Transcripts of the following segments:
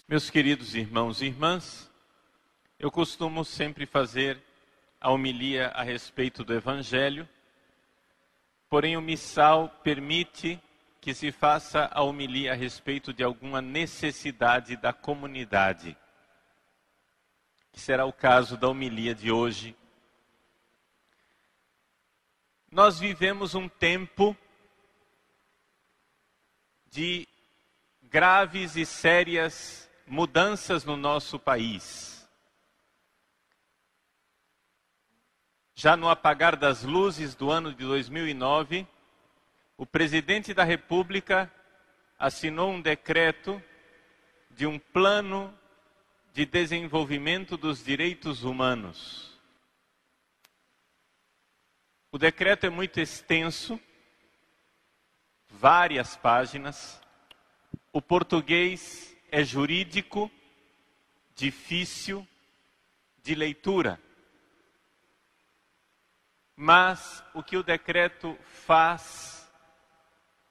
Meus queridos irmãos e irmãs, eu costumo sempre fazer a homilia a respeito do Evangelho, porém o missal permite que se faça a homilia a respeito de alguma necessidade da comunidade, que será o caso da homilia de hoje. Nós vivemos um tempo de graves e sérias mudanças no nosso país. Já no apagar das luzes do ano de 2009, o presidente da República assinou um decreto de um plano de desenvolvimento dos direitos humanos. O decreto é muito extenso, várias páginas. O português é jurídico, difícil de leitura. Mas o que o decreto faz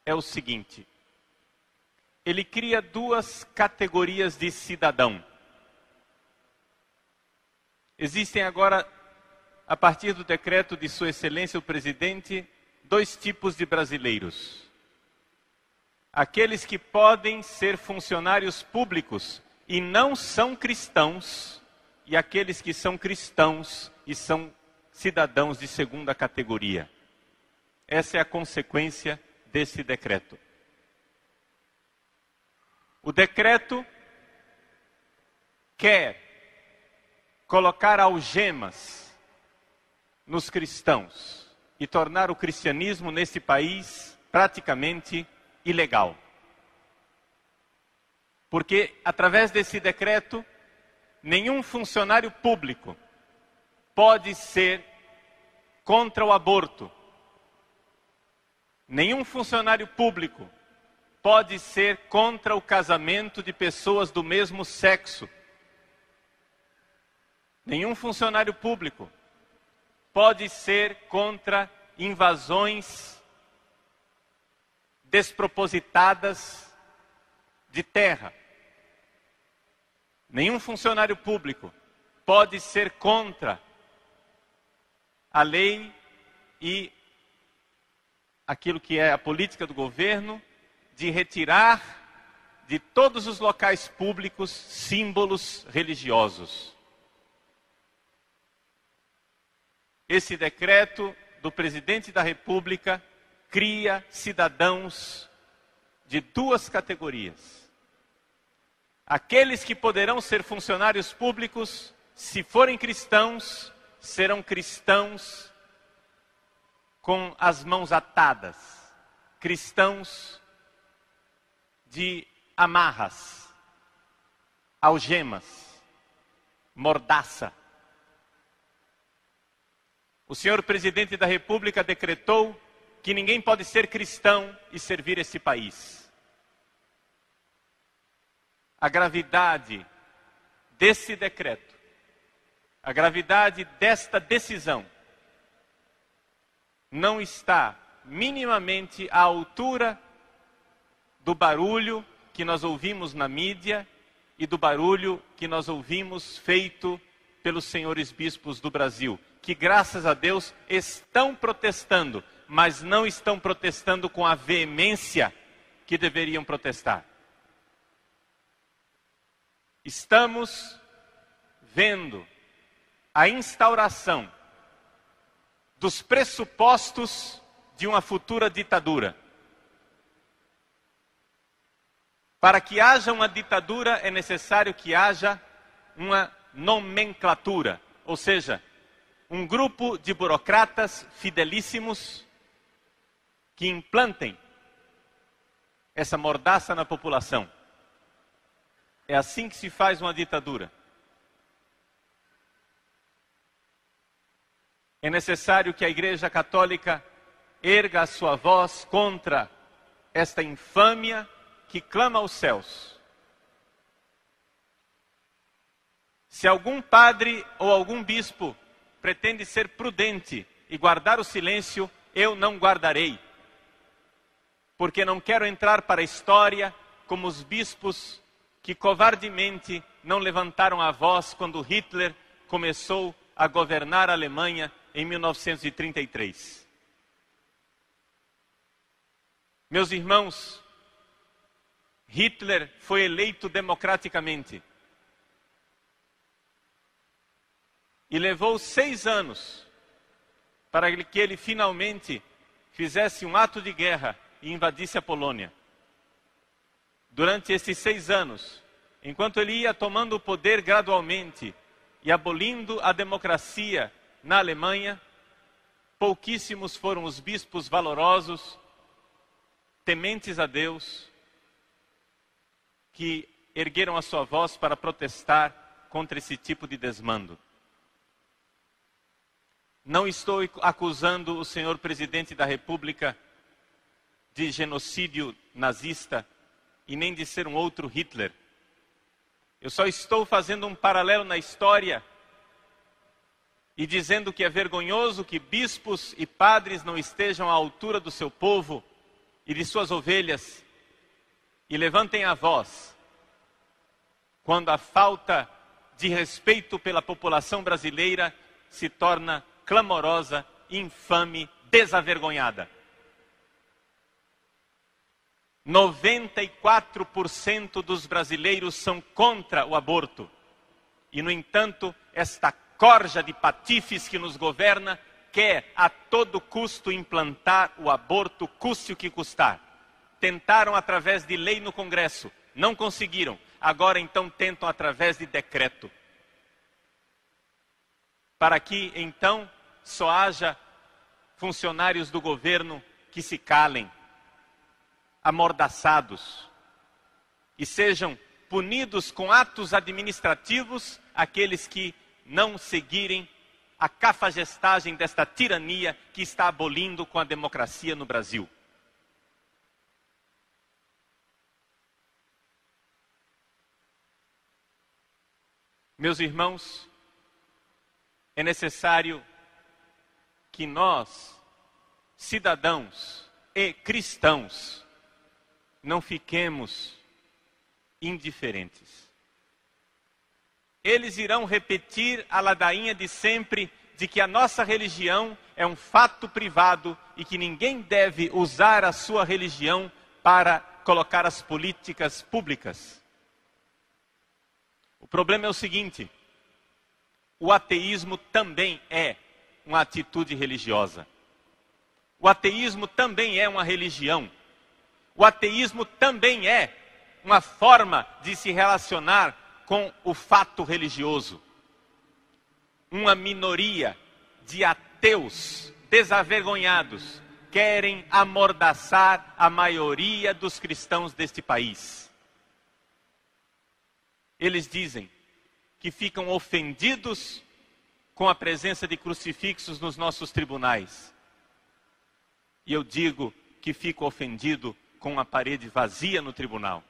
é o seguinte: ele cria duas categorias de cidadão. Existem agora, a partir do decreto de Sua Excelência o Presidente, dois tipos de brasileiros. Aqueles que podem ser funcionários públicos e não são cristãos, e aqueles que são cristãos e são cidadãos de segunda categoria. Essa é a consequência desse decreto. O decreto quer colocar algemas nos cristãos e tornar o cristianismo nesse país praticamente ilegal. Porque, através desse decreto, nenhum funcionário público pode ser contra o aborto. Nenhum funcionário público pode ser contra o casamento de pessoas do mesmo sexo. Nenhum funcionário público pode ser contra invasões despropositadas de terra. Nenhum funcionário público pode ser contra a lei e aquilo que é a política do governo de retirar de todos os locais públicos símbolos religiosos. Esse decreto do presidente da República cria cidadãos de duas categorias. Aqueles que poderão ser funcionários públicos, se forem cristãos, serão cristãos com as mãos atadas, cristãos de amarras, algemas, mordaça. O senhor presidente da República decretou que ninguém pode ser cristão e servir esse país. A gravidade desse decreto, a gravidade desta decisão, não está minimamente à altura do barulho que nós ouvimos na mídia e do barulho que nós ouvimos feito pelos senhores bispos do Brasil, que graças a Deus estão protestando, mas não estão protestando com a veemência que deveriam protestar. Estamos vendo a instauração dos pressupostos de uma futura ditadura. Para que haja uma ditadura é necessário que haja uma nomenclatura, ou seja, um grupo de burocratas fidelíssimos que implantem essa mordaça na população. É assim que se faz uma ditadura. É necessário que a Igreja Católica erga a sua voz contra esta infâmia que clama aos céus. Se algum padre ou algum bispo pretende ser prudente e guardar o silêncio, eu não guardarei. Porque não quero entrar para a história como os bispos que covardemente não levantaram a voz quando Hitler começou a governar a Alemanha em 1933. Meus irmãos, Hitler foi eleito democraticamente e levou 6 anos para que ele finalmente fizesse um ato de guerra e invadisse a Polônia. Durante esses 6 anos, enquanto ele ia tomando o poder gradualmente e abolindo a democracia na Alemanha, pouquíssimos foram os bispos valorosos, tementes a Deus, que ergueram a sua voz para protestar contra esse tipo de desmando. Não estou acusando o senhor presidente da República de genocídio nazista e nem de ser um outro Hitler. Eu só estou fazendo um paralelo na história e dizendo que é vergonhoso que bispos e padres não estejam à altura do seu povo e de suas ovelhas e levantem a voz quando a falta de respeito pela população brasileira se torna clamorosa, infame, desavergonhada. 94% dos brasileiros são contra o aborto. E, no entanto, esta corja de patifes que nos governa quer a todo custo implantar o aborto, custe o que custar. Tentaram através de lei no Congresso, não conseguiram. Agora, então, tentam através de decreto. Para que, então, só haja funcionários do governo que se calem, amordaçados, e sejam punidos com atos administrativos aqueles que não seguirem a cafajestagem desta tirania que está abolindo com a democracia no Brasil. Meus irmãos, é necessário que nós, cidadãos e cristãos, não fiquemos indiferentes. Eles irão repetir a ladainha de sempre de que a nossa religião é um fato privado e que ninguém deve usar a sua religião para colocar as políticas públicas. O problema é o seguinte: o ateísmo também é uma atitude religiosa. O ateísmo também é uma religião. O ateísmo também é uma forma de se relacionar com o fato religioso. Uma minoria de ateus desavergonhados querem amordaçar a maioria dos cristãos deste país. Eles dizem que ficam ofendidos com a presença de crucifixos nos nossos tribunais. E eu digo que fico ofendido com a parede vazia no tribunal.